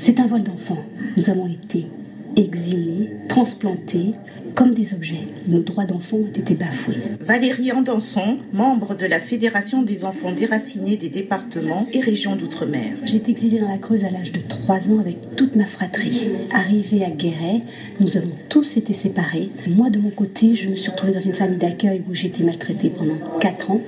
C'est un vol d'enfants. Nous avons été exilés, transplantés comme des objets. Nos droits d'enfants ont été bafoués. Valérie Andanson, membre de la Fédération des enfants déracinés des départements et régions d'outre-mer. J'ai été exilée dans la Creuse à l'âge de 3 ans avec toute ma fratrie. Arrivée à Guéret, nous avons tous été séparés. Moi, de mon côté, je me suis retrouvée dans une famille d'accueil où j'ai été maltraitée pendant 4 ans.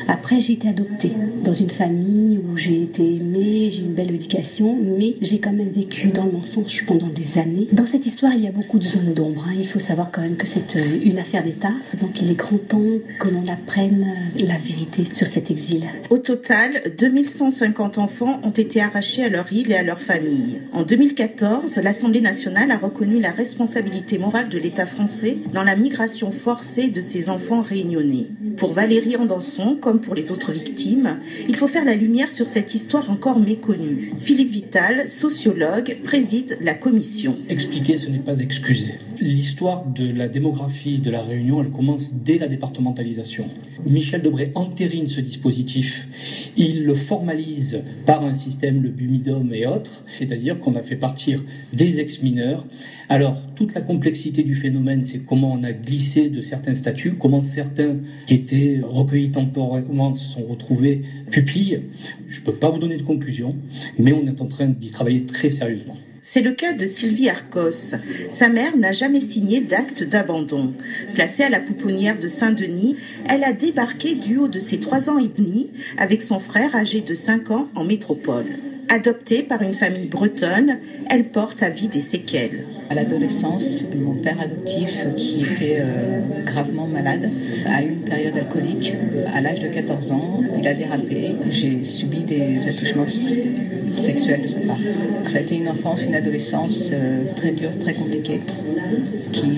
Après, j'ai été adoptée dans une famille où j'ai été aimée, j'ai eu une belle éducation, mais j'ai quand même vécu dans le mensonge pendant des années. Dans cette histoire, il y a beaucoup de zones d'ombre. Il faut savoir quand même que c'est une affaire d'État, donc il est grand temps que l'on apprenne la vérité sur cet exil. Au total, 2150 enfants ont été arrachés à leur île et à leur famille. En 2014, l'Assemblée nationale a reconnu la responsabilité morale de l'État français dans la migration forcée de ces enfants réunionnais. Pour Valérie Andanson, comme pour les autres victimes, il faut faire la lumière sur cette histoire encore méconnue. Philippe Vital, sociologue, préside la commission. Expliquer, ce n'est pas excuser. L'histoire de la démographie de la Réunion, elle commence dès la départementalisation. Michel Debré entérine ce dispositif. Il le formalise par un système, le BUMIDOM et autres, c'est-à-dire qu'on a fait partir des ex-mineurs. Alors, toute la complexité du phénomène, c'est comment on a glissé de certains statuts, comment certains qui étaient recueillis temporairement se sont retrouvés pupilles. Je ne peux pas vous donner de conclusion, mais on est en train d'y travailler très sérieusement. C'est le cas de Sylvie Arcos. Sa mère n'a jamais signé d'acte d'abandon. Placée à la pouponnière de Saint-Denis, elle a débarqué du haut de ses 3 ans et demi avec son frère âgé de 5 ans en métropole. Adoptée par une famille bretonne, elle porte à vie des séquelles. À l'adolescence, mon père adoptif, qui était gravement malade, a eu une période alcoolique. À l'âge de 14 ans, il a dérapé. J'ai subi des attouchements sexuels de sa part. Ça a été une enfance, une adolescence très dure, très compliquée, qui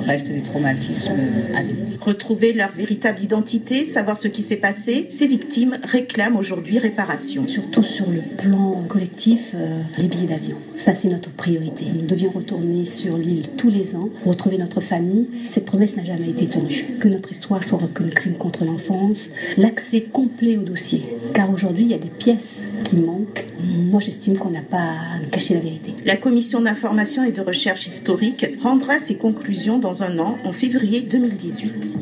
reste des traumatismes à vie. Retrouver leur véritable identité, savoir ce qui s'est passé, ces victimes réclament aujourd'hui réparation. Surtout sur le plan collectif, les billets d'avion. Ça, c'est notre priorité. Nous devions retourner sur l'île tous les ans, retrouver notre famille. Cette promesse n'a jamais été tenue. Que notre histoire soit reconnue crime contre l'enfance, l'accès complet au dossier. Car aujourd'hui, il y a des pièces qui manquent. Moi, j'estime qu'on n'a pas à nous cacher la vérité. La commission d'information et de recherche historique rendra ses conclusions dans un an, en février 2018.